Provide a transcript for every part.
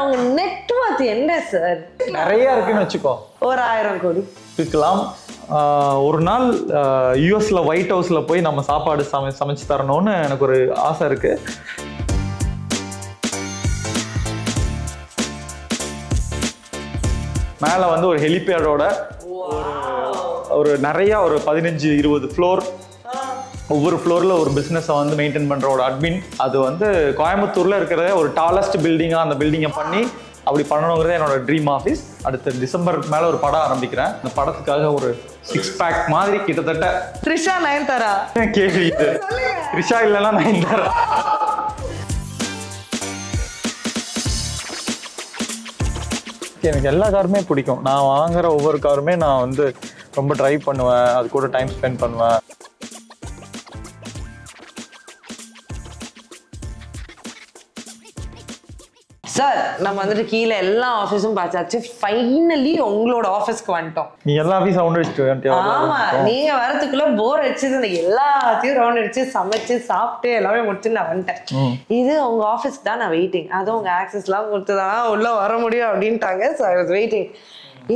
உங்க நெட்வொர்த் என்ன சார்? நிறைய இருக்குன்னு வச்சுக்கோ. ஒரு 1000 கோடி இருக்கலாம். ஒரு நாள் யூஎஸ்ல ஒயிட் ஹவுஸ்ல போய் நம்ம சாப்பாடு சமைச்சு தரணும்னு எனக்கு ஒரு ஆசை இருக்கு. மேல வந்து ஒரு ஹெலிபேடோட ஒரு நிறைய ஒரு 15-20 ஃப்ளோர், ஒவ்வொரு ஃப்ளோர்ல ஒரு பிஸ்னஸை வந்து மெயின்டைன் பண்ற ஒரு அட்மின். அது வந்து கோயம்புத்தூர்ல இருக்கிற ஒரு டாலஸ்ட் பில்டிங்கா அந்த பில்டிங்கை பண்ணி அப்படி பண்ணணுங்கிறது என்னோட ட்ரீம் ஆஃபீஸ். அடுத்த டிசம்பருக்கு மேல ஒரு படம் ஆரம்பிக்கிறேன். அந்த படத்துக்காக ஒரு 6 பேக் மாதிரி கிட்டத்தட்ட. த்ரிஷா நயன்தாரா கேள்வி இது. த்ரிஷா இல்லைன்னா நயன்தாரா. எனக்கு எல்லா காருமே பிடிக்கும். நான் வாங்குற ஒவ்வொரு காருமே நான் வந்து ரொம்ப டிரைவ் பண்ணுவேன், அது கூட டைம் ஸ்பெண்ட் பண்ணுவேன். சார் நம்ம வந்துட்டு கீழே எல்லா ஆஃபீஸும் பார்த்தாச்சு. ஃபைனலி உங்களோட ஆஃபீஸ்க்கு வந்துட்டோம். நீ எல்லா ஆஃபீஸ் ரவுண்ட் அடிச்சுட்டு. ஆமா, நீங்க வரதுக்குள்ள போர் அடிச்சது. எல்லாத்தையும் ரவுண்ட் அடிச்சு சமைச்சு சாப்பிட்டு எல்லாமே முடிச்சு நான் வந்துட்டேன். இது உங்க ஆஃபீஸ்க்கு தான் நான் வெயிட்டிங். அதுவும் உங்க ஆக்சஸ் எல்லாம் கொடுத்துதான் உள்ள வர முடியும் அப்படின்ட்டாங்க. So I was waiting.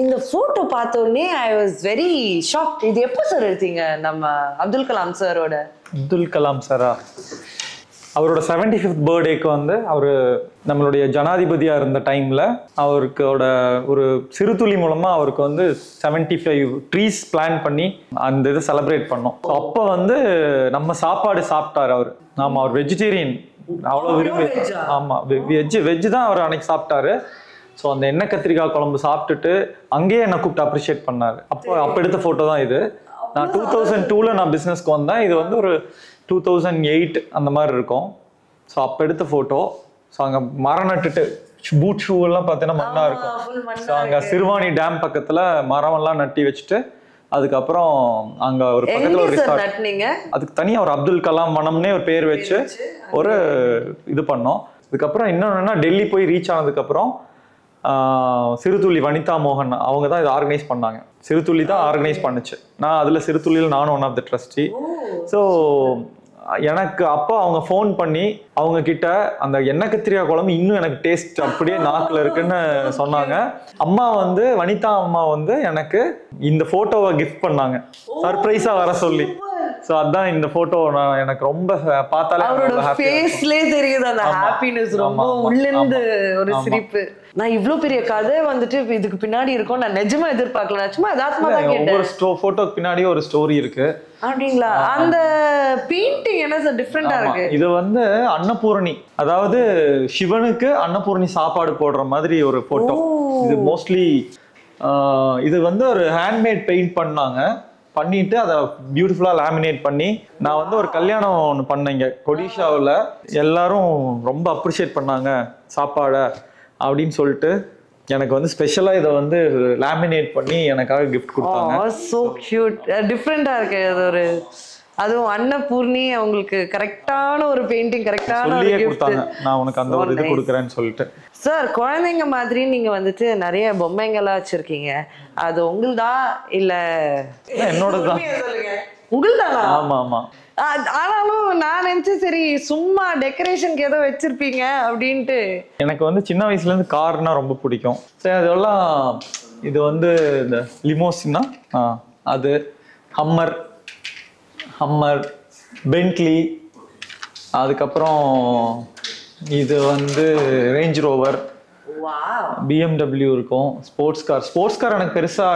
இந்த போட்டோ பார்த்தோன்னே ஐ வாஸ் வெரி ஷாக். இது எப்போ சார் எடுத்தீங்க? நம்ம அப்துல் கலாம் சாரோட. அப்துல் கலாம் சாரா? அவரோட 75th பர்த்டேக்கு வந்து அவர் நம்மளுடைய ஜனாதிபதியாக இருந்த டைமில் அவருக்கோட ஒரு சிறுதுளி மூலமாக அவருக்கு வந்து 75 ட்ரீஸ் பிளான் பண்ணி அந்த இதை செலிப்ரேட் பண்ணோம். அப்போ வந்து நம்ம சாப்பாடு சாப்பிட்டார் அவர். ஆமாம், அவர் வெஜிடேரியன். அவ்வளோ விரும்பி. ஆமாம், வெஜ்ஜு தான் அவர் அன்னைக்கு சாப்பிட்டாரு. ஸோ அந்த எண்ணெய் கத்திரிக்காய் குழம்பு சாப்பிட்டுட்டு அங்கேயே என்னை கூப்பிட்டு அப்ரிஷியேட் பண்ணார். அப்போ எடுத்த ஃபோட்டோ தான் இது. நான் 2002 நான் பிஸ்னஸ்க்கு வந்தேன். இது வந்து ஒரு 2008 அந்த மாதிரி இருக்கும். ஸோ அப்போ எடுத்த ஃபோட்டோ. ஸோ அங்கே மரம் நட்டுட்டு பூட் ஷூ எல்லாம் பார்த்தீங்கன்னா மண்ணாக இருக்கும். ஸோ அங்கே சிறுவாணி டேம் பக்கத்தில் மரம்லாம் நட்டி வச்சுட்டு அதுக்கப்புறம் அங்கே ஒரு பக்கத்தில் ஒரு ரிசார்ட், அதுக்கு தனியாக ஒரு அப்துல் கலாம் வனம்னே ஒரு பேர் வச்சு ஒரு இது பண்ணோம். அதுக்கப்புறம் இன்னொன்னா டெல்லி போய் ரீச் ஆனதுக்கப்புறம் சிறுதுளி வனிதா மோகன் அவங்க தான் இதை ஆர்கனைஸ் பண்ணாங்க. சிறுதுளி தான் ஆர்கனைஸ் பண்ணுச்சு. நான் அதில் சிறுதுளியில் நானும் one of the trustee. So எனக்கு அப்போ அவங்க ஃபோன் பண்ணி அவங்க கிட்ட அந்த எண்ணெய் கத்திரிக்காய் குழம்பு இன்னும் எனக்கு டேஸ்ட் அப்படியே நாக்கில் இருக்குன்னு சொன்னாங்க. அம்மா வந்து வனிதா அம்மா வந்து எனக்கு இந்த ஃபோட்டோவை கிஃப்ட் பண்ணாங்க, சர்ப்ரைஸாக வர சொல்லி. ஸோ அதான் இந்த ஃபோட்டோ நான் எனக்கு ரொம்ப பார்த்தாலே அவரோட ஃபேஸ்லயே தெரியுது அந்த ஹாப்பினஸ். ரொம்ப உள்ளிருந்து ஒரு சிரிப்பு. நான் இவ்ளோ பெரிய கதை வந்துட்டு இதுக்கு பின்னாடி இருக்கும் நான் நிஜமா எதிர்பார்க்கல. சும்மா யதார்த்தமா தான் கேட்டேன். ஒவ்வொரு ஃபோட்டோக்கு பின்னாடி ஒரு ஸ்டோரி இருக்கு. அப்படிங்களா? அந்த பெயிண்டிங் என்ன சார் டிஃபரெண்டா இருக்கு? இது வந்து அன்னபூரணி, அதாவது சிவனுக்கு அன்னபூரணி சாப்பாடு போடுற மாதிரி ஒரு போட்டோ. இது மோஸ்ட்லி இது வந்து ஒரு ஹேண்ட்மேட் பெயிண்ட் பண்ணாங்க. பண்ணிட்டு அதை பியூட்டிஃபுல்லா லேமினேட் பண்ணி நான் வந்து ஒரு கல்யாணம் ஒன்று பண்ணேங்க கொடிஷாவில். எல்லாரும் ரொம்ப அப்ரிஷியேட் பண்ணாங்க சாப்பாடை அப்படின்னு சொல்லிட்டு எனக்கு வந்து ஸ்பெஷலா இதை வந்து லேமினேட் பண்ணி எனக்காக கிஃப்ட் கொடுத்தாங்க. சோ கியூட், டிஃபரெண்டா இருக்கு. அது ஒரு அதுவும் அன்னபூர்ணி அவங்களுக்கு கரெக்டான ஒரு பெயிண்டிங், கரெக்டான ஒரு கிஃப்ட் கொடுத்தாங்க. நான் உனக்கு அந்த ஒரு இது கொடுக்குறேன்னு சொல்லிட்டு. சார், குழந்தைங்க மாதிரி நீங்க வந்துட்டு நிறைய பொம்மைங்கெல்லாம் வச்சிருக்கீங்க. அது உங்களுதா இல்ல என்னோடதான்? உங்களுதானா? ஆமா ஆமா. ஆனாலும் நான் நினைச்சேன் சரி சும்மா டெக்கரேஷனுக்கு ஏதோ வச்சிருப்பீங்க அப்படின்ட்டு. எனக்கு வந்து சின்ன வயசுல இருந்து கார்னா ரொம்ப பிடிக்கும். சரி, அதெல்லாம் இது வந்து இந்த லிமோசினா, அது ஹம்மர், பென்ட்லி, அதுக்கப்புறம் இது வந்து ரேஞ்ச் ரோவர், BMW இருக்கும். ஸ்போர்ட்ஸ் கார் எனக்கு பெருசா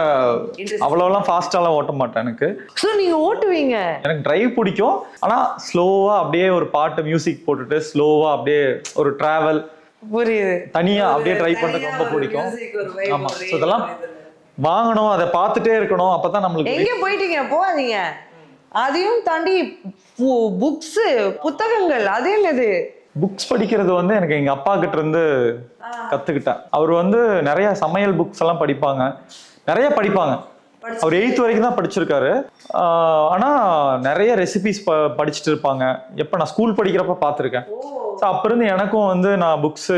அவ்வளோலாம் ஃபாஸ்டாலாம் ஓட்ட மாட்டேன். எனக்கு நீங்க ஓட்டுவீங்க? எனக்கு டிரைவ் பிடிக்கும். ஆனா ஸ்லோவா அப்படியே ஒரு பாட்டு மியூசிக் போட்டுட்டு ஸ்லோவா அப்படியே ஒரு டிராவல், புரியுது, தனியா அப்படியே டிரைவ் பண்றது ரொம்ப பிடிக்கும். ஆமா, ஸோ இதெல்லாம் வாங்கணும், அதை பார்த்துட்டே இருக்கணும். அப்பதான் நம்மளுக்கு. எங்க போயிட்டீங்க? போகாதீங்க. அதையும் தாண்டி புக்ஸ், புத்தகங்கள், அது என்னது? புக்ஸ் படிக்கிறது வந்து எனக்கு எங்க அப்பா கிட்ட இருந்து கத்துக்கிட்டேன். அவர் வந்து நிறைய சமையல் புக்ஸ் எல்லாம் படிப்பாங்க, நிறைய படிப்பாங்க. அவர் 8th வரைக்கும் தான் படிச்சிருக்காரு. ஆனா நிறைய ரெசிபிஸ் படிச்சுட்டு இருப்பாங்க. எப்ப நான் ஸ்கூல் படிக்கிறப்ப பார்த்துருக்கேன். அப்ப இருந்து எனக்கும் வந்து நான் புக்ஸ்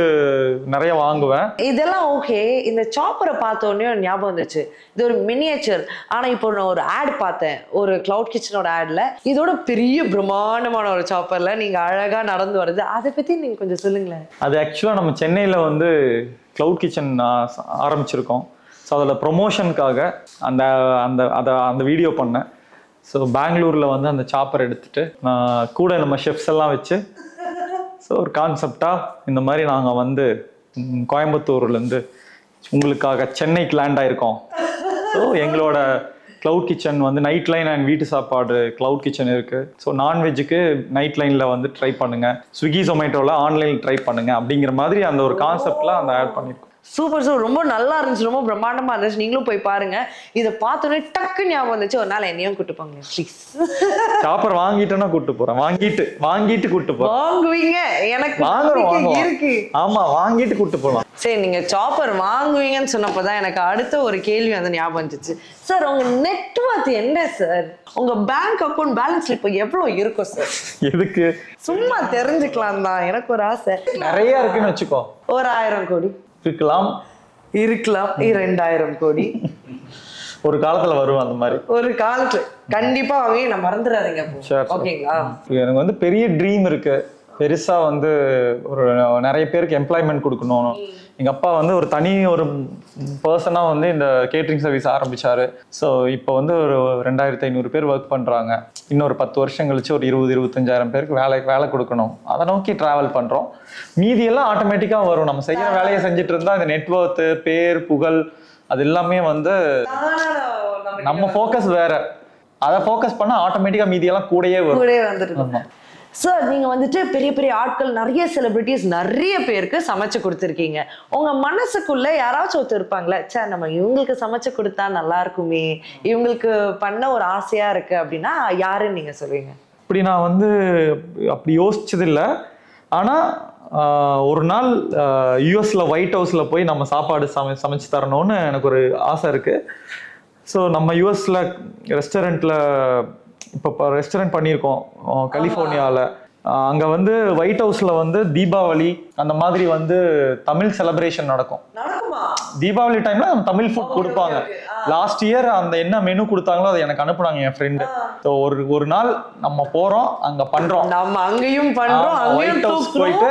நிறைய வாங்குவேன். இதெல்லாம் ஓகே. இந்த சாப்பரை பார்த்த உடனே ஞாபகம் வந்துச்சு, இது ஒரு மினியேச்சர். ஆனா இப்போ நான் ஒரு ஆட் பார்த்தேன், ஒரு கிளவுட் கிச்சனோட ஆட்ல இதோட பெரிய பிரம்மாண்டமான ஒரு சாப்பர்ல நீங்க அழகா நடந்து வருது. அதை பத்தி நீங்க கொஞ்சம் சொல்லுங்களேன். அது ஆக்சுவலா நம்ம சென்னையில வந்து கிளவுட் கிச்சன் ஆரம்பிச்சிருக்கோம். ஸோ அதில் ப்ரொமோஷனுக்காக அந்த வீடியோ பண்ணேன். ஸோ பெங்களூரில் வந்து அந்த சாப்பர் எடுத்துட்டு நான் கூட நம்ம ஷெஃப்ஸ் எல்லாம் வச்சு ஸோ ஒரு கான்செப்டாக இந்த மாதிரி நாங்கள் வந்து கோயம்புத்தூர்லேருந்து உங்களுக்காக சென்னைக்கு லேண்ட் ஆயிருக்கோம். ஸோ எங்களோட கிளவுட் கிச்சன் வந்து நைட் லைன் அண்ட் வீட்டு சாப்பாடு கிளவுட் கிச்சன் இருக்குது. ஸோ நான்வெஜ்ஜுக்கு நைட் லைனில் வந்து ட்ரை பண்ணுங்கள், ஸ்விக்கி ஜொமேட்டோவில் ஆன்லைனில் ட்ரை பண்ணுங்கள் அப்படிங்கிற மாதிரி அந்த ஒரு கான்செப்டில் அந்த ஆட் பண்ணியிருக்கோம். சூப்பர் சூப்பர், ரொம்ப நல்லா இருந்துச்சு, ரொம்ப பிரம்மாண்டமா இருந்துச்சு. நீங்களும் போய் பாருங்க. இதை பார்த்தோன்னே டக்கு ஞாபகம் வந்துச்சு, ஒரு நாள் என்னையும் கூட்டு போங்க ப்ளீஸ். சாப்பர் வாங்கிட்டேன்னா கூட்டு போறேன். வாங்கிட்டு கூட்டு போறேன். வாங்குவீங்க? எனக்கு இருக்கு. ஆமா, வாங்கிட்டு கூட்டு போலாம். சரி, நீங்க சாப்பர் வாங்குவீங்கன்னு சொன்னப்பதான் எனக்கு அடுத்த ஒரு கேள்வி வந்து ஞாபகம் வந்துச்சு. சார், உங்க நெட்வொர்க் என்ன சார்? உங்க பேங்க் அக்கௌண்ட் பேலன்ஸ்ல இப்போ எவ்வளவு இருக்கும் சார்? எதுக்கு? சும்மா தெரிஞ்சுக்கலாம் தான், எனக்கு ஒரு ஆசை. நிறைய இருக்குன்னு வச்சுக்கோ. ஒரு 1000 கோடி இருக்கலாம். 2000 கோடி ஒரு காலத்துல வரும். அந்த மாதிரி ஒரு காலத்துல கண்டிப்பா வாங்கி நான் மறந்துடாதீங்க. ஓகேங்களா? எனக்கு வந்து பெரிய ட்ரீம் இருக்கு. பெருசா வந்து ஒரு நிறைய பேருக்கு எம்ப்ளாய்மெண்ட் கொடுக்கணும். எங்க அப்பா வந்து ஒரு பர்சனா வந்து இந்த கேட்டரிங் சர்வீஸ் ஆரம்பிச்சாரு. ஸோ இப்போ வந்து ஒரு 2500 பேர் ஒர்க் பண்றாங்க. இன்னொரு 10 வருஷம் கழிச்சு ஒரு 20-25,000 பேருக்கு வேலை கொடுக்கணும். அதை நோக்கி டிராவல் பண்றோம். மீதியெல்லாம் ஆட்டோமேட்டிக்கா வரும். நம்ம செய்யற வேலையை செஞ்சுட்டு இருந்தா இந்த நெட்வொர்க், பேர், புகழ், அது எல்லாமே வந்து நம்ம ஃபோக்கஸ் வேற. அதை ஃபோக்கஸ் பண்ணா ஆட்டோமேட்டிக்கா மீதியெல்லாம் கூடயே வரும். சார், நீங்க வந்துட்டு பெரிய பெரிய ஆட்கள், நிறைய செலிபிரிட்டிஸ், நிறைய பேருக்கு சமைச்சு கொடுத்துருக்கீங்க. உங்க மனசுக்குள்ள யாராச்சும் ஒருத்தர் இருப்பாங்களே, சார் நம்ம இவங்களுக்கு சமைச்சு கொடுத்தா நல்லா இருக்குமே, இவங்களுக்கு பண்ண ஒரு ஆசையா இருக்கு அப்படின்னா யாருன்னு நீங்க சொல்லுவீங்க? இப்படி நான் வந்து அப்படி யோசிச்சது இல்லை. ஆனா ஒரு நாள் யூஎஸ்ல ஒயிட் ஹவுஸ்ல போய் நம்ம சாப்பாடு சமைச்சு தரணும்னு எனக்கு ஒரு ஆசை இருக்கு. ஸோ நம்ம யூஎஸ்ல ரெஸ்டாரண்ட்ல இப்போ ரெஸ்டாரண்ட் பண்ணியிருக்கோம் கலிஃபோர்னியாவில். அங்கே வந்து ஒயிட் ஹவுஸில் வந்து தீபாவளி அந்த மாதிரி வந்து தமிழ் செலிப்ரேஷன் நடக்கும். தீபாவளி டைம்ல தமிழ் ஃபுட் கொடுப்பாங்க. லாஸ்ட் இயர் அந்த என்ன மெனு கொடுத்தாங்களோ அதை எனக்கு அனுப்புனாங்க என் ஃப்ரெண்டு. ஸோ ஒரு நாள் நம்ம போறோம், அங்க பண்றோம். நம்ம அங்கேயும் பண்றோம், ஒயிட் ஹவுஸ் போயிட்டு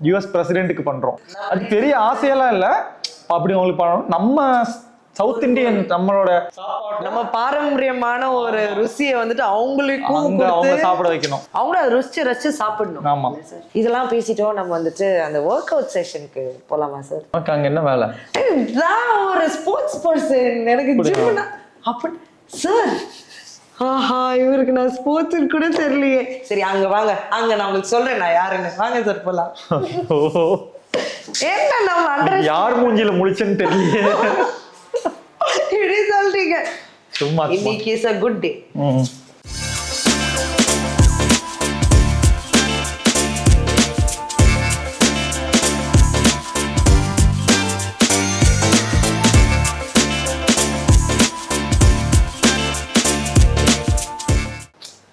யூஎஸ் பிரசிடென்ட்டுக்கு பண்றோம். அது பெரிய ஆசையெல்லாம் இல்லை. அப்படி உங்களுக்கு பண்ணணும். நம்ம சவுத் இந்தியன் நம்ம பாரம்பரியமான ஒரு ருசியை வந்துட்டு அவங்களுக்கும் அவங்க சாப்பிட வைக்கணும். அவங்க அதை ரசிச்சு சாப்பிடணும். ஆமா, இதெல்லாம் பேசிட்டோம். நம்ம வந்துட்டு அந்த ஒர்க் அவுட் செஷனுக்கு போலாமா சார்? அங்க என்ன வேலை? நான் ஒரு ஸ்போர்ட்ஸ் பர்சன், எனக்கு ஜிம்னா அப்படி சார். ஆஹா, இவருக்கு நான் ஸ்போர்ட்ஸ் கூட தெரியலையே. சரி, அங்க வாங்க, அங்க நான் உங்களுக்கு சொல்றேன் நான் யாருன்னு. வாங்க சார், போலாம். என்ன நம்ம யார் மூஞ்சில முழிச்சுன்னு தெரியலையே. சொல்றீங்க சும்மா. இன்னைக்கு இஸ் a good day.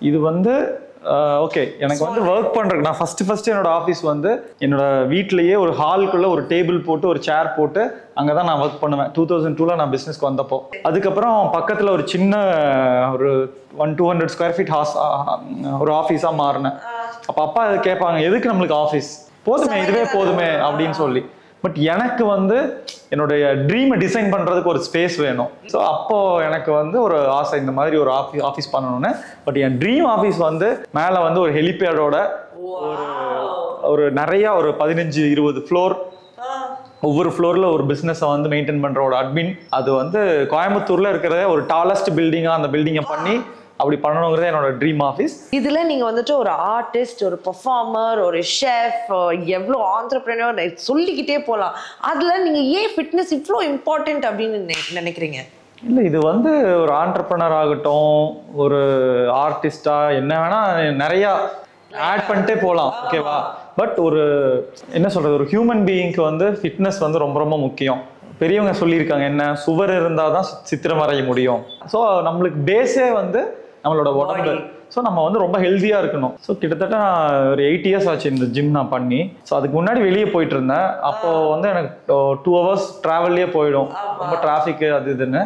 இது வந்து ஓகே, எனக்கு வந்து ஒர்க் பண்றதுக்கு நான் ஃபர்ஸ்ட் என்னோட ஆஃபீஸ் வந்து என்னோட வீட்லயே ஒரு ஹால்குள்ள ஒரு டேபிள் போட்டு ஒரு சேர் போட்டு அங்கதான் நான் ஒர்க் பண்ணுவேன். 2002ல நான் பிசினஸ்க்கு வந்தப்போ. அதுக்கப்புறம் பக்கத்துல ஒரு சின்ன ஒரு 100-200 ஸ்கொயர் ஃபீட் ஒரு ஆஃபீஸா மாறினேன். அப்பா கேட்பாங்க, எதுக்கு நம்மளுக்கு ஆஃபீஸ், போதுமே இதுவே போதுமே அப்படின்னு சொல்லி. பட் எனக்கு வந்து என்னுடைய ட்ரீமை டிசைன் பண்றதுக்கு ஒரு ஸ்பேஸ் வேணும். ஸோ அப்போ எனக்கு வந்து ஒரு ஆசை இந்த மாதிரி ஒரு ஆஃபீஸ் பண்ணணும்னு. பட் என் ட்ரீம் ஆஃபீஸ் வந்து மேலே வந்து ஒரு ஹெலிபேடோட ஒரு நிறைய ஒரு 15-20 ஃப்ளோர், ஒவ்வொரு ஃப்ளோர்ல ஒரு பிஸ்னஸை வந்து மெயின்டைன் பண்ற ஒரு அட்மின். அது வந்து கோயம்புத்தூர்ல இருக்கிற ஒரு டாலஸ்ட் பில்டிங்கா அந்த பில்டிங்கை பண்ணி அப்படி பண்ணணுங்கிறது என்னோட ட்ரீம் ஆஃபீஸ். இதுல நீங்க வந்துட்டு ஒரு ஆர்டிஸ்ட், ஒரு பெர்ஃபார்மர், ஒரு ஷெஃப், எவ்வளோ ஆண்டர்பிரினர் சொல்லிக்கிட்டே போகலாம். அதுல நீங்க ஏன் ஃபிட்னஸ் இவ்வளோ இம்பார்ட்டன்ட் அப்படின்னு நினைக்கிறீங்க? இல்லை, இது வந்து ஒரு ஆண்டர்பிரினர் ஆகட்டும், ஒரு ஆர்டிஸ்டா, என்ன வேணா நிறைய ஆட் பண்ணிட்டே போகலாம், ஓகேவா? பட் ஒரு என்ன சொல்றது, ஒரு ஹியூமன் பீயிங்க்கு வந்து ஃபிட்னஸ் வந்து ரொம்ப ரொம்ப முக்கியம். பெரியவங்க சொல்லியிருக்காங்க என்ன, சுவர் இருந்தால் தான் சித்திரம் வரைய முடியும். ஸோ நம்மளுக்கு பேஸே வந்து நம்மளோட உடம்பு. ஸோ நம்ம வந்து ரொம்ப ஹெல்த்தியாக இருக்கணும். ஸோ கிட்டத்தட்ட நான் ஒரு 8 years ஆச்சு இந்த ஜிம் நான் பண்ணி. ஸோ அதுக்கு முன்னாடி வெளியே போயிட்டு இருந்தேன். அப்போ வந்து எனக்கு 2 hours ட்ராவல்லே போயிடும், ரொம்ப டிராஃபிக்கு அது இதுன்னு.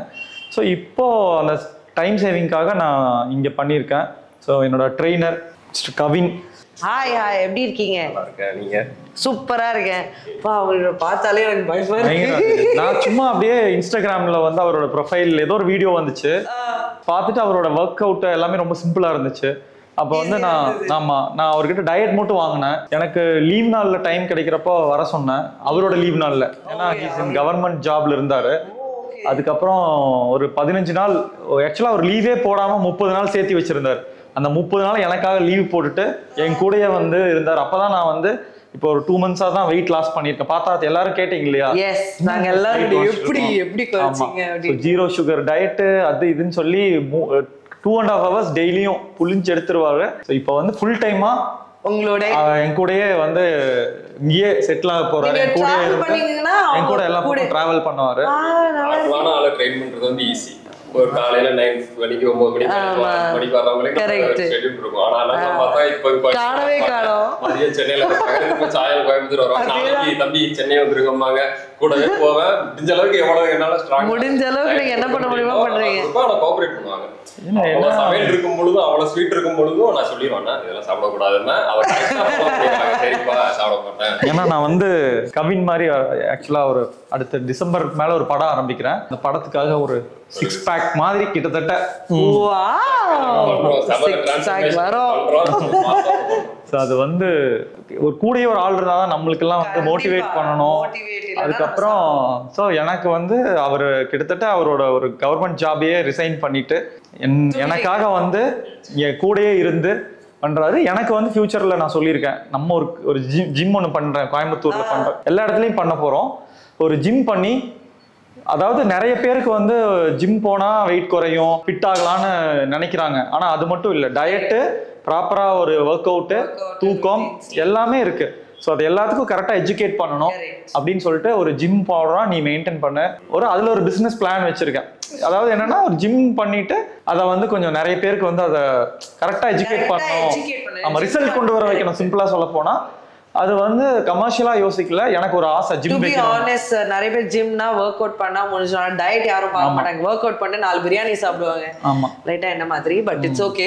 ஸோ இப்போ அந்த டைம் சேவிங்காக நான் இங்கே பண்ணியிருக்கேன். ஸோ என்னோட trainer mister Kavin. Hi hi, எப்படி இருக்கீங்க? நீங்க? சூப்பரா இருக்கேன். அவரோட பார்த்தாலே எனக்கு பயமா இருக்கு. நான் சும்மா அப்படியே இன்ஸ்டாகிராம்ல வந்து அவரோட ப்ரொஃபைல் ஏதோ ஒரு வீடியோ வந்துச்சு, பார்த்துட்டு அவரோட ஒர்க் அவுட் எல்லாமே ரொம்ப சிம்பிளா இருந்துச்சு. அப்போ வந்து நான் அவர்கிட்ட டயட் மட்டும் வாங்கினேன். எனக்கு லீவ் நாள்ல டைம் கிடைக்கிறப்போ வர சொன்னேன், அவரோட லீவ் நாள்ல. ஏன்னா கவர்மெண்ட் ஜாப்ல இருந்தாரு. அதுக்கப்புறம் ஒரு 15 நாள் ஆக்சுவலா ஒரு லீவே போடாம 30 நாள் சேர்த்து வச்சிருந்தார். அந்த 30 நாள் எனக்காக லீவ் போட்டுட்டு என் கூடயே வந்து இருந்தார். அப்பதான் நான் வந்து இப்போ ஒரு 2 months தான் வெயிட் லாஸ் பண்ணியிருக்கேன். பார்த்தா எல்லாரும் கேட்டீங்க இல்லையா, நாங்க எல்லாரும் எப்படி குறைச்சீங்க? ஜீரோ சுகர் டயட்டு அது இதுன்னு சொல்லி 2.5 hours டெய்லியும் புளிஞ்சு எடுத்துருவாரு. இப்போ வந்து ஃபுல் டைமா உங்களோட என் கூடயே வந்து இங்கேயே செட்டில் ஆக போறாரு. என் கூட என் கூட எல்லா பக்கம் டிராவல் பண்ணுவாரு. ஆளை ட்ரெயின் பண்றது வந்து ஈஸி. ஒரு காலையில 9 மணிக்கு 9 மணிக்கு வர்றவங்களுக்கு ஷெட்யூல் இருக்கும். ஆனா நம்ம பார்த்தா இப்போ காணவே காணோம். மதியம் சென்னையில சாயம் கோயம்புத்தூர் வருவாங்க. நாளைக்கு தம்பி சென்னை வந்துருக்கோம்பாங்க. கூடவே போவேன். முடிஞ்ச அளவுக்கு எவ்வளவு என்னால ஸ்ட்ராங் முடிஞ்ச அளவுக்கு நீங்க என்ன பண்ண முடியுமோ பண்றீங்க. கோஆபரேட் பண்ணுவாங்க. சமையல் இருக்கும் பொழுதும் அவ்வளவு ஸ்வீட் இருக்கும் பொழுதும் நான் சொல்லிடுவேன், இதெல்லாம் சாப்பிடக்கூடாதுன்னா அவர் சரிப்பா சாப்பிட மாட்டேன். ஏன்னா நான் வந்து கவின் மாதிரி ஆக்சுவலா ஒரு அடுத்த டிசம்பர் மேல ஒரு படம் ஆரம்பிக்கிறேன். அந்த படத்துக்காக ஒரு 6 pack மாதிரி கிட்டத்தட்ட அது வந்து ஒரு கூடயே ஒரு ஆள் இருந்தாதான் நம்மளுக்கு எல்லாம் வந்து மோட்டிவேட் பண்ணணும். அதுக்கப்புறம் ஸோ எனக்கு வந்து அவர் கிட்டத்தட்ட அவரோட ஒரு கவர்மெண்ட் ஜாபையே ரிசைன் பண்ணிட்டு எனக்காக வந்து என் கூடயே இருந்து பண்றாரு. எனக்கு வந்து ஃபியூச்சர்ல நான் சொல்லியிருக்கேன், நம்ம ஒரு ஜிம் ஒன்று பண்றேன், கோயம்புத்தூர்ல பண்றேன், எல்லா இடத்துலையும் பண்ண போறோம். ஒரு ஜிம் பண்ணி, அதாவது நிறைய பேருக்கு வந்து ஜிம் போனா வெயிட் குறையும், ஃபிட் ஆகலான்னு நினைக்கிறாங்க. ஆனா அது மட்டும் இல்லை, டயட்டு ப்ராப்பரா ஒரு ஒர்க் அவுட்டு, தூக்கம் எல்லாமே இருக்கு. ஸோ அது எல்லாத்துக்கும் கரெக்டாக எஜுகேட் பண்ணணும் அப்படின்னு சொல்லிட்டு ஒரு ஜிம் போடுறான், நீ மெயின்டைன் பண்ண அதில் ஒரு பிஸ்னஸ் பிளான் வச்சிருக்கேன். அதாவது என்னன்னா ஒரு ஜிம் பண்ணிட்டு அதை வந்து கொஞ்சம் நிறைய பேருக்கு வந்து அதை கரெக்டாக எஜுகேட் பண்ணணும், நம்ம ரிசல்ட் கொண்டு வர வைக்கணும். சிம்பிளா சொல்ல போனா அது வந்து கமர்ஷியலா யோசிக்கல, எனக்கு ஒரு ஆசை ஜிம் வைக்கணும். நிறைய பேர் ஜிம்னா ஒர்க் அவுட் பண்ணா முடிஞ்சா டயட் யாரும் பார்க்க மாட்டாங்க. ஒர்க் அவுட் பண்ணி 4 பிரியாணி சாப்பிடுவாங்க. ஆமா லைட்டா என்ன மாதிரி, பட் இட்ஸ் ஓகே.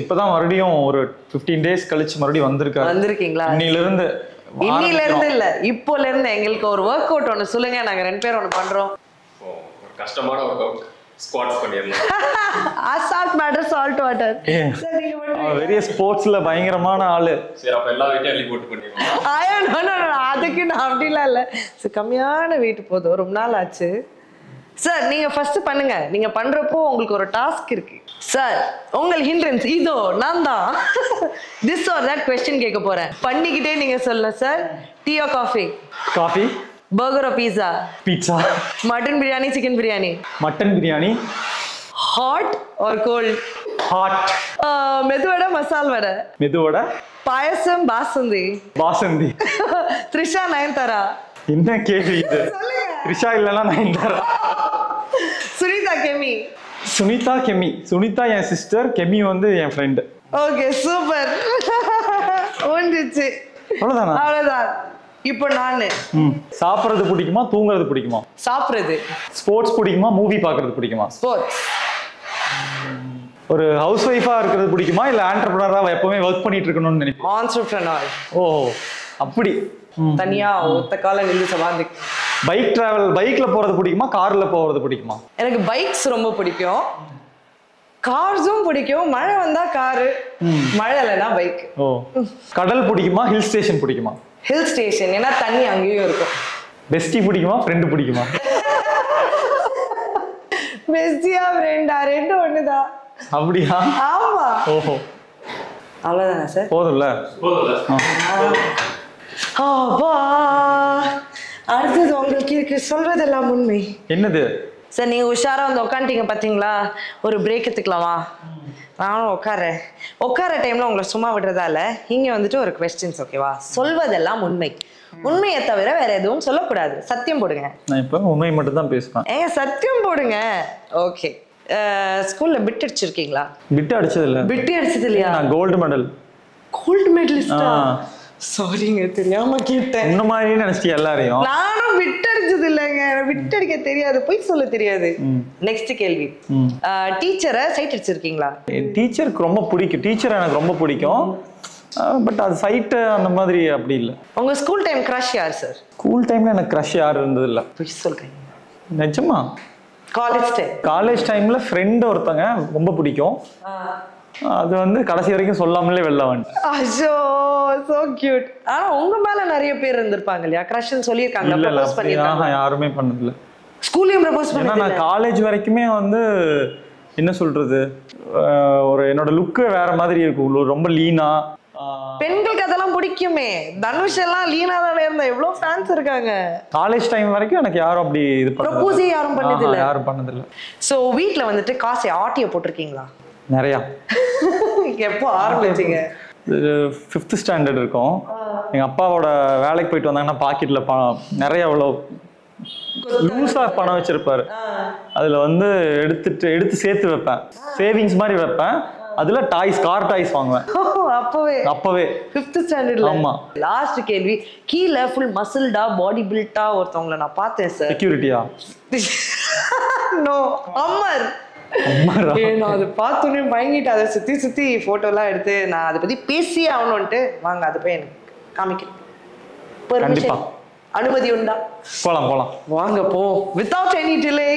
இப்பதான் மறுபடியும் ஒரு 15 days கழிச்சு மறுபடியும் வந்திருக்கீங்களா? இன்னில இருந்து இல்ல, இப்போல இருந்து எங்களுக்கு ஒரு ஒர்க் அவுட் ஒன்று சொல்லுங்க, நாங்க 2 பேர் ஒன்று பண்றோம். ஒரு கஷ்டமான ஒர்க் அவுட், ஸ்குவாட்ஸ் பண்ணிரலாம். Assault matter salt water. வெரிய ஸ்போர்ட்ஸ்ல பயங்கரமான ஆளு. சரி, அப்ப எல்லா வெயிட்டையும் அள்ளி போட்டு பண்ணிடுவோம். அதுக்கு நான் அப்படிலாம் இல்ல, கம்மியான வெயிட் போதும், ரொம்ப நாள் ஆச்சு. சார் நீங்க ஃபர்ஸ்ட் பண்ணுங்க. நீங்க பண்றப்போ உங்களுக்கு ஒரு டாஸ்க் இருக்கு சார். உங்கள் ஹிண்ட்ரன்ஸ் இதோ நான் தான் திஸ் ஆர் தட் क्वेश्चन கேட்க போறேன். பண்ணிக்கிட்டே நீங்க சொல்லணும் sir. Tea or coffee? Coffee. Burger or pizza? Pizza. Mutton biryani chicken biryani? Mutton biryani. Hot or cold? Hot. Medu vada masal vada? Medu vada. பாயசம் பாசந்தி? பாசந்தி. த்ரிஷா நயன்தாரா? என்ன கேள்வி இது? த்ரிஷா இல்லனா நயன்தாரா? சுனிதா கெமி? சுனிதா கெமி. சுனிதா என் சிஸ்டர், கெமி வந்து என் ஃப்ரெண்ட். Okay super. ஓண்டிச்சு. அவ்வளவுதானா? அவ்வளவுதான். இப்போ நானு சாப்பிடுறது பிடிக்குமா தூங்குறது பிடிக்குமா? சாப்பிடுறது. ஸ்போர்ட்ஸ் பிடிக்குமா மூவி பார்க்கிறது பிடிக்குமா? ஸ்போர்ட்ஸ். ஒரு ஹவுஸ் ஒய்ஃபா இருக்கிறது பிடிக்குமா இல்ல ஆண்டர்பிரனரா எப்பவுமே வர்க் பண்ணிட்டு இருக்கணும்னு நினைப்பீங்க? ஆண்டர்பிரனர். ஓ அப்படி தனியா ஒத்த கால நின்று சவாந்து. பைக் டிராவல், பைக்ல போறது பிடிக்குமா கார்ல போறது பிடிக்குமா? எனக்கு பைக்ஸ் ரொம்ப பிடிக்கும், கார்ஸும் பிடிக்கும். மழை வந்தா காரு, மழை இல்லைன்னா பைக். ஓ கடல் பிடிக்குமா ஹில் ஸ்டேஷன் பிடிக்குமா? ஹில் ஸ்டேஷன், ஏன்னா தண்ணி அங்கேயும் இருக்கும். பெஸ்டி பிடிக்குமா ஃப்ரெண்டு பிடிக்குமா? பெஸ்டியா ஃப்ரெண்டா ரெண்டும் ஒண்ணுதான். அப்படியா? ஆமா. ஓஹோ அவ்வளவுதானே சார்? போதும்ல. அடுத்தது உங்களுக்கு இருக்கு சொல்வதெல்லாம் உண்மை. என்னது? சார் நீங்க உஷாரா வந்து உட்காந்துட்டீங்க பாத்தீங்களா, ஒரு பிரேக் எடுத்துக்கலாமா? நானும் உட்கார டைம்ல உங்களை சும்மா விடுறதால இங்க வந்துட்டு ஒரு கொஸ்டின்ஸ், ஓகேவா? சொல்வதெல்லாம் உண்மை, உண்மையை தவிர வேற எதுவும் சொல்லக்கூடாது. சத்தியம் போடுங்க. நான் இப்போ உண்மை மட்டும் தான் பேசுவேன். சத்தியம் போடுங்க. ஓகே. ஸ்கூல்ல பிட் அடிச்சிருக்கீங்களா? பிட் அடிச்சது இல்ல. பிட் அடிச்சது இல்லையா? நான் கோல்டு மெடல். கோல்டு மெடலிஸ்டா? சாரிங்க, தெரியாம கேட்டேன். இந்த மாதிரி நினைச்சிட்டு எல்லாரையும். நானும் பிட் அடிச்சது இல்லைங்க, பிட் அடிக்க தெரியாது, போய் சொல்ல தெரியாது. நெக்ஸ்ட் கேள்வி, டீச்சரை சைட் அடிச்சிருக்கீங்களா? டீச்சருக்கு ரொம்ப பிடிக்கும், டீச்சர் எனக்கு ரொம்ப பிடிக்கும். பட் அது சைட்டு அந்த மாதிரி அப்படி இல்லை. உங்க ஸ்கூல் டைம் கிரஷ் யார் சார்? ஸ்கூல் டைம்ல எனக்கு கிரஷ் யார் இருந்தது இல்லை. போய் சொல்றீங்க. நிஜமா? காலேஜ் டைம்ல ஃப்ரெண்ட் ஒருத்தங்க ரொம்ப பிடிக்கும். அது வந்து கடைசி வரைக்கும் சொல்லாமலே வெளில வந்துட்டேன். ஐயோ சோ கியூட். ஆனா உங்க மேல நிறைய பேர் இருந்திருப்பாங்க இல்லையா, கிரஷ்ன்னு சொல்லிருக்காங்க, ப்ரப்போஸ் பண்ணிருக்காங்க? யாருமே பண்ணது இல்ல. ஸ்கூல்லயும் ப்ரப்போஸ் பண்ணல. நான் காலேஜ் வரைக்குமே வந்து என்ன சொல்றது, ஒரு என்னோட லுக்கு வேற மாதிரி இருக்கும், ரொம்ப லீனா. பெண்களுக்கு அதெல்லாம் பிடிக்குமே. தனுஷ் எல்லாம் லீனா தானே இருந்தா, எவ்வளவு ஃபேன்ஸ் இருக்காங்க. காலேஜ் டைம் வரைக்கும் எனக்கு யாரும் அப்படி இது ப்ரப்போஸ் யாரும் பண்ணது இல்ல. யாரும் பண்ணது இல்ல. சோ வீட்ல வந்துட்டு காசை ஆட்டிய போட்டிருக்கீங்களா? நிறையா. எப்போ ஆரம்பிச்சீங்க? 5th ஸ்டாண்டர்ட் இருக்கும். எங்க அப்பாவோட வேலைக்கு போயிட்டு வந்தாங்கன்னா பாக்கெட்ல நிறைய அவ்வளோ லூஸா பணம் வச்சிருப்பாரு. அதுல வந்து எடுத்து சேர்த்து வைப்பேன், சேவிங்ஸ் மாதிரி வைப்பேன். அதுல டாய்ஸ், கார் டாய்ஸ் வாங்குவேன். அப்பவே 5th ஸ்டாண்டர்ட்ல. ஆமா. லாஸ்ட் கேள்வி, கீழ ஃபுல் மசில்டா பாடி பில்டா ஒருத்தவங்கள நான் பார்த்தேன் சார். செக்யூரிட்டியா? நோ, அமர். நான் அதை பார்த்தோன்னே பயங்கிட்டு அதை சுத்தி போட்டோலாம் எடுத்து நான் அதை பத்தி பேசியே ஆகணும்ட்டு, வாங்க அதை போய் எனக்கு காமிக்கிறேன். அனுமதி உண்டா? போலாம். வாங்க போ, without any delay.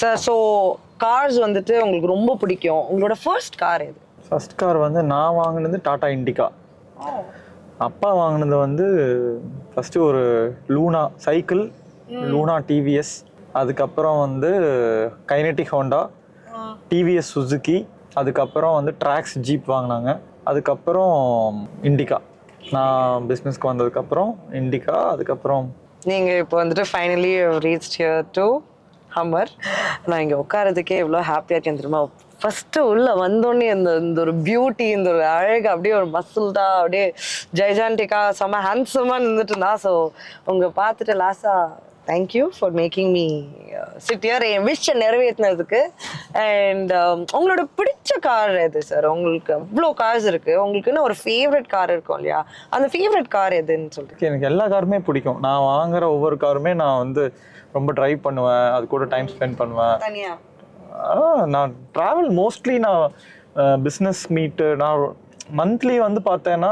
Sir, so cars வந்துட்டு உங்களுக்கு ரொம்ப பிடிக்கும். உங்களோட ஃபர்ஸ்ட் கார் எது? ஃபர்ஸ்ட் கார் வந்து நான் வாங்கினது டாடா இண்டிகா. அப்பா வாங்கினது வந்து ஃபஸ்ட்டு ஒரு லூனா சைக்கிள், லூனா டிவிஎஸ். அதுக்கப்புறம் வந்து கைனெட்டிக் ஹோண்டா, டிவிஎஸ் சுசுகி. அதுக்கப்புறம் வந்து ட்ராக்ஸ் ஜீப் வாங்கினாங்க. அதுக்கப்புறம் இண்டிகா. நான் பிஸ்னஸ்க்கு வந்ததுக்கப்புறம் இண்டிகா. அதுக்கப்புறம் நீங்கள் இப்போ வந்துட்டு finally reach here to Hummer. நான் இங்கே உட்காரதுக்கே எவ்வளோ ஹாப்பியாக இருக்கேன் தெரியுமா? ஃபஸ்ட்டு உள்ளே வந்தோடனே இந்த ஒரு பியூட்டி, இந்த ஒரு அழகு, அப்படியே ஒரு மசில்டா, அப்படியே ஜெய்ஜான்டிக்காக செம்ம ஹேண்ட்ஸமாக நின்றுட்டு இருந்தா. ஸோ உங்கள் பார்த்துட்டு லாஸ்ட்டாக thank you for making me sit here, என் விஷ் நிறைவேற்றினதுக்கு. அண்ட் உங்களோட பிடிச்ச கார் எது சார்? உங்களுக்கு அவ்வளோ கார்ஸ் இருக்குது, உங்களுக்குன்னு ஒரு ஃபேவரட் கார் இருக்கும் இல்லையா, அந்த ஃபேவரட் கார் எதுன்னு சொல்லிட்டு? எனக்கு எல்லா காருமே பிடிக்கும். நான் வாங்குற ஒவ்வொரு காருமே நான் வந்து ரொம்ப டிரைவ் பண்ணுவேன், அது கூட டைம் ஸ்பெண்ட் பண்ணுவேன். தனியா நான் ட்ராவல் மோஸ்ட்லி நான் பிஸ்னஸ் மீட்டு, நான் மந்த்லி வந்து பார்த்தேன்னா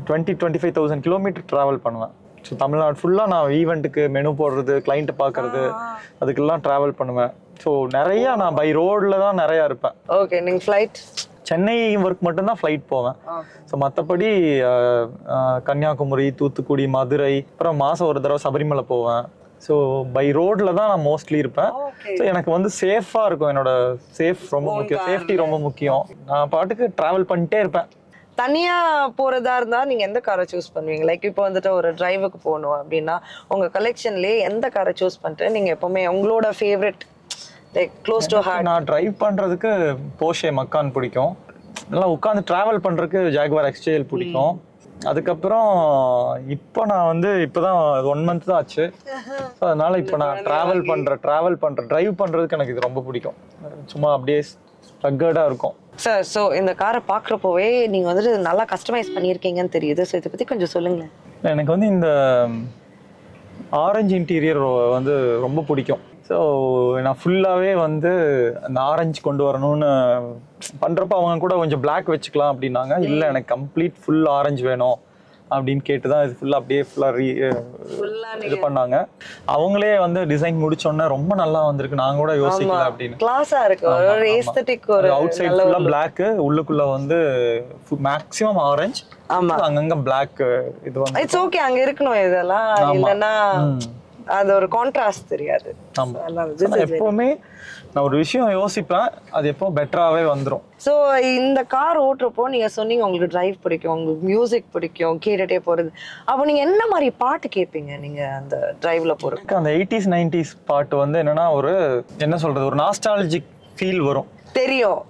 20-25,000 கிலோமீட்டர் ட்ராவல் பண்ணுவேன். ஸோ தமிழ்நாடு ஃபுல்லாக நான் ஈவெண்ட்டுக்கு மெனு போடுறது, கிளைண்ட்டை பார்க்கறது, அதுக்கெல்லாம் ட்ராவல் பண்ணுவேன். ஸோ நிறையா நான் பை ரோடில் தான் நிறையா இருப்பேன். ஓகே. நீங்கள் ஃப்ளைட்? சென்னை ஒர்க் மட்டும்தான் ஃப்ளைட் போவேன். ஸோ மற்றபடி கன்னியாகுமரி, தூத்துக்குடி, மதுரை, அப்புறம் மாதம் ஒரு தடவை சபரிமலை போவேன். ஸோ பை ரோடில் தான் நான் மோஸ்ட்லி இருப்பேன். ஸோ எனக்கு வந்து சேஃபாக இருக்கும், என்னோட சேஃப் ரொம்ப முக்கியம், சேஃப்டி ரொம்ப முக்கியம். நான் பாட்டுக்கு ட்ராவல் பண்ணிட்டே இருப்பேன். தனியாக போகிறதா இருந்தால் நீங்கள் எந்த காரை சூஸ் பண்ணுவீங்க? லைக் இப்போ வந்துட்டு ஒரு டிரைவுக்கு போகணும் அப்படின்னா உங்கள் கலெக்ஷன்லேயே எந்த காரை சூஸ் பண்ணிட்டு நீங்கள் எப்போவுமே உங்களோட favourite like close to heart? நான் ட்ரைவ் பண்ணுறதுக்கு போஷே மக்கான் பிடிக்கும். நல்லா உட்காந்து ட்ராவல் பண்ணுறதுக்கு ஜாகுவார் எக்ஸ்டேல் பிடிக்கும். அதுக்கப்புறம் இப்போ நான் வந்து இப்போதான் 1 month தான் ஆச்சு. ஸோ அதனால இப்போ நான் ட்ராவல் பண்ணுறேன் ட்ரைவ் பண்ணுறதுக்கு எனக்கு இது ரொம்ப பிடிக்கும். சும்மா அப்படியே ரக்கர்டாக இருக்கும். சார், ஸோ இந்த காரை பார்க்குறப்போவே நீங்கள் வந்துட்டு நல்லா கஸ்டமைஸ் பண்ணியிருக்கீங்கன்னு தெரியுது. ஸோ இதை பற்றி கொஞ்சம் சொல்லுங்களேன். எனக்கு வந்து இந்த ஆரஞ்சு இன்டீரியர் வந்து ரொம்ப பிடிக்கும். ஸோ நான் ஃபுல்லாகவே வந்து அந்த ஆரஞ்சு கொண்டு வரணும்னு பண்ணுறப்ப அவங்க கூட கொஞ்சம் பிளாக் வச்சுக்கலாம் அப்படின்னாங்க. இல்லை, எனக்கு கம்ப்ளீட் ஃபுல் ஆரஞ்சு வேணும் அப்படின்னு கேட்டுதான் இது ஃபுல்லா அப்படியே ஃபுல்லா இது பண்ணாங்க. அவங்களே வந்து டிசைன் முடிச்சோன்னே ரொம்ப நல்லா வந்திருக்கு, நாங்க கூட யோசிக்கல அப்படின்னு. கிளாஸா இருக்கு, ஒரு எஸ்தெட்டிக், ஒரு அவுட் சைடு ஃபுல்லா பிளாக், உள்ளுக்குள்ள வந்து மேக்ஸிமம் ஆரஞ்சு, அங்கங்க பிளாக். இது வந்து இட்ஸ் ஓகே, அங்க இருக்கணும் இதெல்லாம், இல்லன்னா அது ஒரு கான்ட்ராஸ்ட் தெரியாது. எப்பவுமே நான் ஒரு விஷயம் யோசிப்பேன், அது எப்போ பெட்டராகவே வந்துடும். ஸோ இந்த கார் ஓட்டுறப்போ நீங்கள் சொன்னீங்க உங்களுக்கு டிரைவ் பிடிக்கும், உங்களுக்கு மியூசிக் பிடிக்கும், கேட்டுகிட்டே போகிறது. அப்போ நீங்கள் என்ன மாதிரி பாட்டு கேட்பீங்க நீங்கள் அந்த டிரைவில் போகிறதுக்கு? அந்த 80s 90s பாட்டு வந்து என்னன்னா ஒரு என்ன சொல்கிறது, ஒரு நாஸ்டாலஜிக் ஃபீல் வரும். தெரியும்,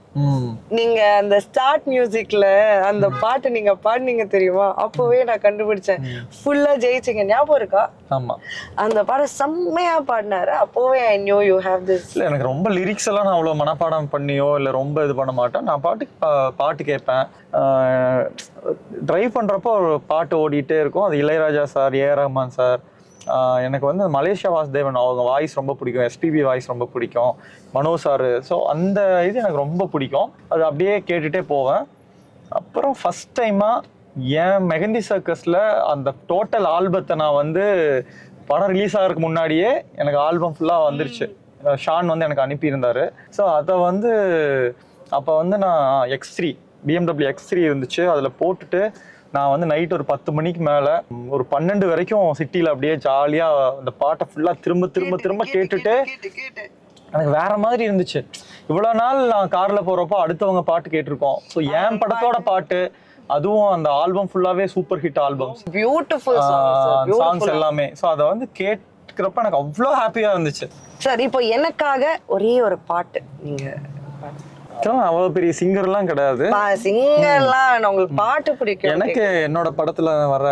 நீங்க அந்த ஸ்டார்ட் மியூசிக்ல அந்த பாட்டு நீங்க பாடுனீங்க தெரியுமா, அப்பவே நான் கண்டுபிடிச்சேன் ஃபுல்லா ஜெயிச்சிங்க. ஞாபகம் இருக்கா? ஆமா, அந்த பாடம் செம்மையா பாடினாரு, அப்பவே I knew you have this. இல்ல எனக்கு ரொம்ப லிரிக்ஸ் எல்லாம் நான் அவ்வளவு மனப்பாடம் பண்ணியோ இல்ல ரொம்ப இது பண்ண மாட்டேன். நான் பாட்டு கேட்பேன். டிரைவ் பண்றப்போ ஒரு பாட்டு ஓடிட்டே இருக்கும். அது இளையராஜா சார், ஏஆர் ரஹ்மான் சார், எனக்கு வந்து மலேசியா வாசுதேவன் அவங்க வாய்ஸ் ரொம்ப பிடிக்கும், எஸ்பிபி வாய்ஸ் ரொம்ப பிடிக்கும், மனோ சார். ஸோ அந்த இது எனக்கு ரொம்ப பிடிக்கும், அது அப்படியே கேட்டுகிட்டே போவேன். அப்புறம் ஃபஸ்ட் டைமாக என் மெஹந்தி சர்க்கஸில் அந்த டோட்டல் ஆல்பத்தை நான் வந்து படம் ரிலீஸ் ஆகிறதுக்கு முன்னாடியே எனக்கு ஆல்பம் ஃபுல்லாக வந்துருச்சு. ஷான் வந்து எனக்கு அனுப்பியிருந்தார். ஸோ அதை வந்து அப்போ வந்து நான் X3 BMW X3 இருந்துச்சு, அதில் போட்டுட்டு நான் வந்து நைட் ஒரு 10 மணிக்கு மேலே ஒரு 12 வரைக்கும் சிட்டியில் அப்படியே ஜாலியாக அந்த பாட்டை ஃபுல்லாக திரும்ப திரும்ப திரும்ப கேட்டுட்டு எனக்கு வேற மாதிரி இருந்துச்சு. இவ்வளோ நாள் நான் காரில் போகிறப்போ அடுத்தவங்க பாட்டு கேட்டிருக்கோம். ஸோ என் படத்தோட பாட்டு, அதுவும் அந்த ஆல்பம் ஃபுல்லாகவே super hit albums, beautiful songs எல்லாமே. ஸோ அதை வந்து கேட்கிறப்ப எனக்கு அவ்வளோ ஹாப்பியாக இருந்துச்சு. சார் இப்போ எனக்காக ஒரே ஒரு பாட்டு நீங்க. அவ்வளவு பெரிய சிங்கர்லாம் கிடையாது, சிங்கர்லாம் உங்களுக்கு பாட்டு பிடிக்கும். எனக்கு என்னோட படத்துல வர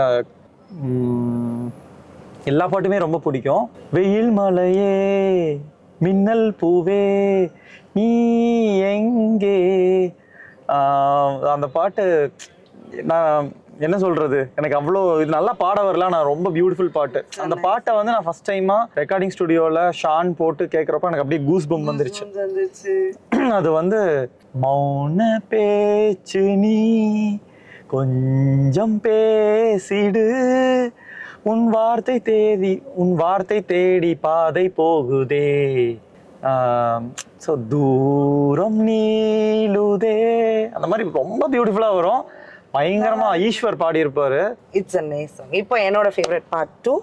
எல்லா பாட்டுமே ரொம்ப பிடிக்கும். வெயில் மலையே மின்னல் பூவே நீ எங்கே, அந்த பாட்டு நான் என்ன சொல்றது, எனக்கு அவ்வளோ இது நல்லா பாட வரல, நான் ரொம்ப பியூட்டிஃபுல் பாட்டு. அந்த பாட்டை வந்து நான் ஃபர்ஸ்ட் டைமா ரெக்கார்டிங் ஸ்டுடியோல ஷான் போட்டு கேட்குறப்ப எனக்கு அப்படியே கூஸ் பம்ப் வந்துருச்சு. அது வந்து மௌன பேச்சு நீ கொஞ்சம் பேசிடு, உன் வார்த்தை தேடி பாதை போகுதே, ஸோ தூரம் நீளுதே, அந்த மாதிரி ரொம்ப பியூட்டிஃபுல்லா வரும். பயங்கரமா ஈஸ்வர் பாடி இருப்பாரு. It's a nice song. இப்போ என்னோட favourite part 2.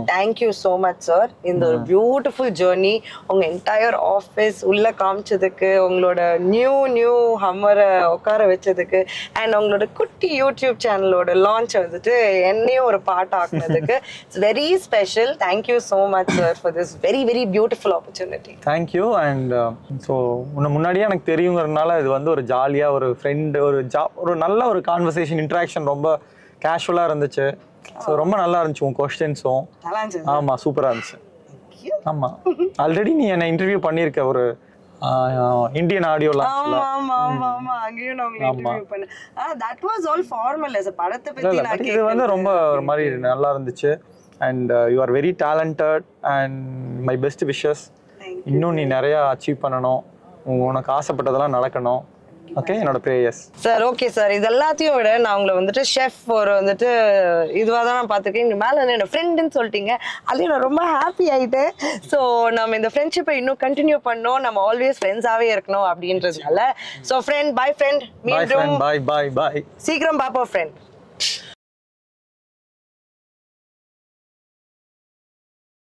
Thank you so much sir, இந்த ஒரு பியூட்டிஃபுல் ஜர்னி உங்க என்டையர் ஆஃபீஸ் உள்ள காமிச்சதுக்கு, உங்களோட நியூ ஹம்மரை உட்கார வச்சதுக்கு, அண்ட் உங்களோட குட்டி யூடியூப் சேனலோட லான்ச் வந்துட்டு என்னையும் ஒரு பார்ட் ஆக்குனதுக்கு it's very special. Thank you so much sir for this very very beautiful opportunity. Thank you. And so உன்னை முன்னாடியே எனக்கு தெரியுங்கிறதுனால இது வந்து ஒரு ஜாலியாக ஒரு ஃப்ரெண்டு, ஒரு நல்ல ஒரு கான்வர்சேஷன், இன்ட்ராக்ஷன் ரொம்ப கேஷுவலா இருந்துச்சு. ஸோ ரொம்ப நல்லா இருந்துச்சு உன் கொஸ்டின்ஸும். ஆமா, சூப்பரா இருந்துச்சு. ஆமா, ஆல்ரெடி நீ என்ன இன்டர்வியூ பண்ணியிருக்க ஒரு இந்தியன் ஆடியோ லான்ச்ல. இது வந்து ரொம்ப ஒரு மாதிரி நல்லா இருந்துச்சு. And you are very talented and my best wishes. இன்னும் நீ நிறைய அச்சீவ் பண்ணணும், உனக்கு ஆசைப்பட்டதெல்லாம் நடக்கணும். ஓகே, என்னோட ப்ரேயர்ஸ். சார் ஓகே சார், இது எல்லாத்தையும் விட நான் உங்களை வந்துட்டு ஷெஃப் ஒரு வந்துட்டு இதுவாக தான் நான் பார்த்துருக்கேன். இங்கே மேலே வந்து என்னோட ஃப்ரெண்டுன்னு சொல்லிட்டீங்க, அதுலேயும் நான் ரொம்ப ஹாப்பி ஆகிட்டேன். ஸோ நம்ம இந்த ஃப்ரெண்ட்ஷிப்பை இன்னும் கண்டினியூ பண்ணோம், நம்ம ஆல்வேஸ் ஃப்ரெண்ட்ஸாகவே இருக்கணும் அப்படின்றதுனால. ஸோ ஃப்ரெண்ட், பை ஃப்ரெண்ட், மீண்டும் பாய் பாய் பாய், சீக்கிரம் பாப்போம் ஃப்ரெண்ட்.